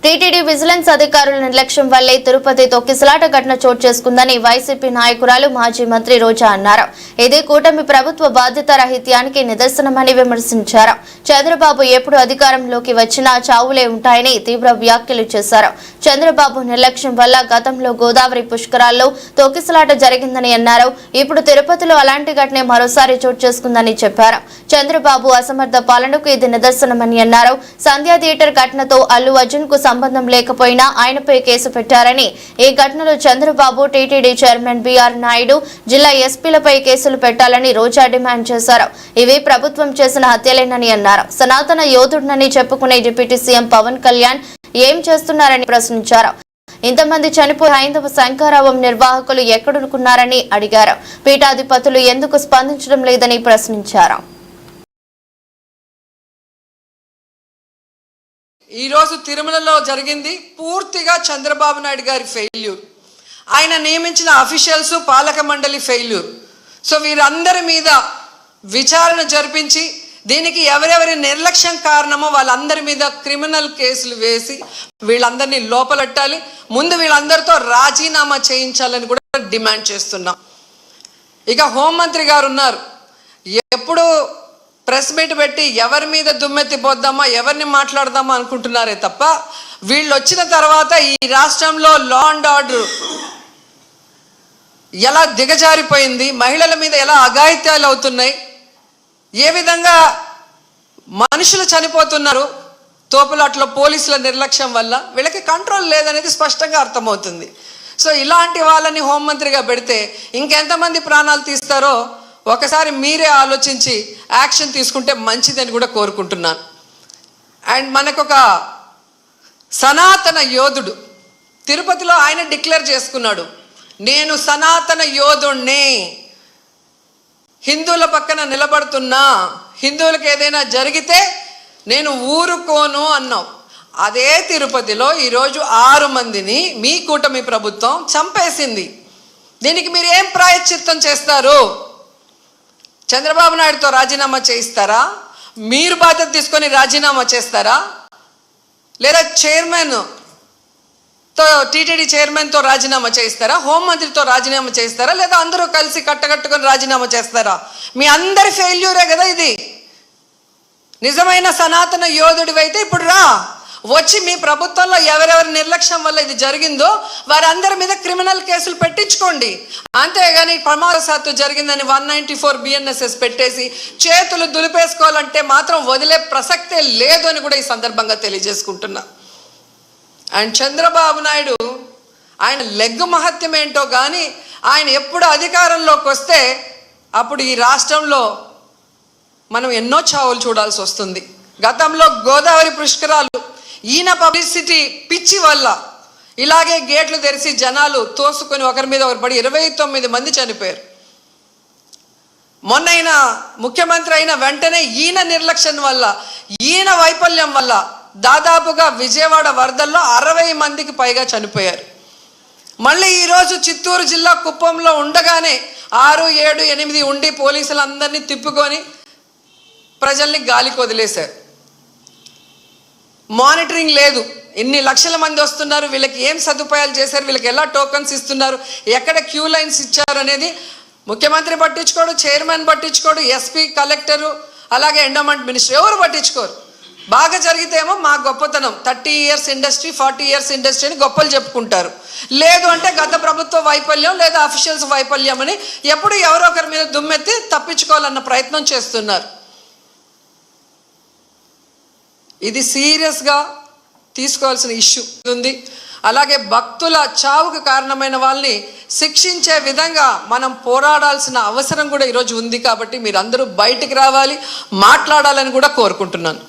TTD vigilance అధికారుల నిర్లక్ష్యం వల్లే తిరుపతి తొక్కిసలాట ఘటన చోటు చేసుకుందని వైసీపీ నాయకురాలు మాజీ మంత్రి రోజా అన్నారు. ఇది కూటమి ప్రభుత్వ బాధ్యత రాహిత్యానికి నిదర్శనమని విమర్శించారు. చంద్రబాబు ఎప్పుడు అధికారంలోకి వచ్చినా చావులే ఉంటాయని తీవ్ర వ్యాఖ్యలు చేశారు. చంద్రబాబు నిర్లక్ష్యం వల్ల గతంలో గోదావరి పుష్కరాల్లో తొక్కిసలాట జరిగిందని అన్నారు. ఇప్పుడు తిరుపతిలో అలాంటి ఘటనే మరోసారి చోటు చేసుకుందని చెప్పారు. చంద్రబాబు అసమర్థ పాలనకు ఇది నిదర్శనమని అన్నారు. సంధ్యా థియేటర్ ఘటనతో అల్లు అర్జున్ కు సంబంధం లేకపోయినా ఆయనపై కేసు పెట్టారని, ఈ ఘటనలో Chandrababu, TTD chairman BR Naidu, జిల్లా ఎస్పీలపై కేసులు పెట్టాలని రోజా డిమాండ్ చేశారు. ఇవి ప్రభుత్వం చేసిన హత్యలేనని అన్నారు. సనాతన యోధుడినని చెప్పుకునే డిప్యూటీ సీఎం పవన్ కళ్యాణ్ ఏం చేస్తున్నారని ప్రశ్నించారు. ఇంతమంది చనిపోయి హైందవ శంఖారావం నిర్వాహకులు ఎక్కడున్నారని అడిగారు. పీఠాధిపతులు ఎందుకు స్పందించడం లేదని ప్రశ్నించారు. ఈరోజు తిరుమలలో జరిగింది పూర్తిగా చంద్రబాబు నాయుడు గారి ఫెయిల్యూర్. ఆయన నియమించిన అఫీషియల్స్, పాలక మండలి ఫెయిల్యూర్. సో వీరందరి మీద విచారణ జరిపించి దీనికి ఎవరెవరి నిర్లక్ష్యం కారణమో వాళ్ళందరి మీద క్రిమినల్ కేసులు వేసి వీళ్ళందరినీ లోపలెట్టాలి. ముందు వీళ్ళందరితో రాజీనామా చేయించాలని కూడా డిమాండ్ చేస్తున్నాం. ఇక హోంమంత్రి గారు ఉన్నారు. ఎప్పుడు ప్రెస్ మీట్ పెట్టి ఎవరి మీద దుమ్మెత్తి పోద్దామా, ఎవరిని మాట్లాడదామా అనుకుంటున్నారే తప్ప వీళ్ళు వచ్చిన తర్వాత ఈ రాష్ట్రంలో లా అండ్ ఆర్డర్ ఎలా దిగజారిపోయింది, మహిళల మీద ఎలా అఘాయిత్యాలు అవుతున్నాయి, ఏ విధంగా మనుషులు చనిపోతున్నారు తోపులాట్లో పోలీసుల నిర్లక్ష్యం వల్ల, వీళ్ళకి కంట్రోల్ లేదనేది స్పష్టంగా అర్థమవుతుంది. సో ఇలాంటి వాళ్ళని హోంమంత్రిగా పెడితే ఇంకెంతమంది ప్రాణాలు తీస్తారో ఒకసారి మీరే ఆలోచించి యాక్షన్ తీసుకుంటే మంచిదని కూడా కోరుకుంటున్నాను. అండ్ మనకొక సనాతన యోధుడు తిరుపతిలో ఆయన డిక్లేర్ చేసుకున్నాడు, నేను సనాతన యోధుణ్ణి, హిందువుల పక్కన నిలబడుతున్నా, హిందువులకు ఏదైనా జరిగితే నేను ఊరుకోను అన్నావు. అదే తిరుపతిలో ఈరోజు 6 మందిని మీ కూటమి ప్రభుత్వం చంపేసింది. దీనికి మీరు ఏం ప్రాయశ్చిత్తం చేస్తారు? చంద్రబాబు నాయుడుతో రాజీనామా చేయిస్తారా? మీరు బాధ్యత తీసుకొని రాజీనామా చేస్తారా? లేదా టీటీడీ చైర్మన్తో రాజీనామా చేయిస్తారా? హోంమంత్రితో రాజీనామా చేయిస్తారా? లేదా అందరూ కలిసి కట్టకట్టుకొని రాజీనామా చేస్తారా? మీ అందరి ఫెయిల్యూరే కదా ఇది. నిజమైన సనాతన యోధుడివైతే ఇప్పుడు రా, వచ్చి మీ ప్రభుత్వంలో ఎవరెవరి నిర్లక్ష్యం వల్ల ఇది జరిగిందో వారందరి మీద క్రిమినల్ కేసులు పెట్టించుకోండి. అంతేగాని ప్రమాదశాత్తు జరిగిందని 194 BNSS పెట్టేసి చేతులు దులిపేసుకోవాలంటే మాత్రం వదిలే ప్రసక్తే లేదు అని కూడా ఈ సందర్భంగా తెలియజేసుకుంటున్నా. అండ్ చంద్రబాబు నాయుడు ఆయన లెగ్గు మహత్యం ఏంటో కానీ ఆయన ఎప్పుడు అధికారంలోకి వస్తే అప్పుడు ఈ రాష్ట్రంలో మనం ఎన్నో చావులు చూడాల్సి వస్తుంది. గతంలో గోదావరి పుష్కరాలు ఈయన పబ్లిసిటీ పిచ్చి వల్ల ఇలాగే గేట్లు తెరిచి జనాలు తోసుకొని ఒకరి మీద ఒకరు పడి 29 మంది చనిపోయారు. మొన్న ఈయన ముఖ్యమంత్రి అయిన వెంటనే ఈయన నిర్లక్ష్యం వల్ల, ఈయన వైఫల్యం వల్ల దాదాపుగా విజయవాడ వరదల్లో 60 మందికి పైగా చనిపోయారు. మళ్ళీ ఈరోజు చిత్తూరు జిల్లా కుప్పంలో ఉండగానే 6, 7, 8 ఉండి పోలీసులందరినీ తిప్పుకొని ప్రజల్ని గాలికి వదిలేశారు. మానిటరింగ్ లేదు. ఇన్ని లక్షల మంది వస్తున్నారు, వీళ్ళకి ఏం సదుపాయాలు చేశారు, వీళ్ళకి ఎలా టోకన్స్ ఇస్తున్నారు, ఎక్కడ క్యూ లైన్స్ ఇచ్చారు అనేది ముఖ్యమంత్రి పట్టించుకోడు, చైర్మన్ పట్టించుకోడు, ఎస్పీ, కలెక్టరు, అలాగే ఎండోమెంట్ మినిస్టర్ ఎవరు పట్టించుకోరు. బాగా జరిగితేమో మా గొప్పతనం 30 ఇయర్స్ ఇండస్ట్రీ, 40 ఇయర్స్ ఇండస్ట్రీ అని గొప్పలు చెప్పుకుంటారు. లేదు అంటే గత ప్రభుత్వ వైఫల్యం లేదా అఫీషియల్స్ వైఫల్యం అని ఎప్పుడు ఎవరో ఒకరి మీద దుమ్మెత్తి తప్పించుకోవాలన్న ప్రయత్నం చేస్తున్నారు. ఇది సీరియస్గా తీసుకోవాల్సిన ఇష్యూ ఉంది. అలాగే భక్తుల చావుకు కారణమైన వాళ్ళని శిక్షించే విధంగా మనం పోరాడాల్సిన అవసరం కూడా ఈరోజు ఉంది. కాబట్టి మీరందరూ బయటికి రావాలి, మాట్లాడాలని కూడా కోరుకుంటున్నాను.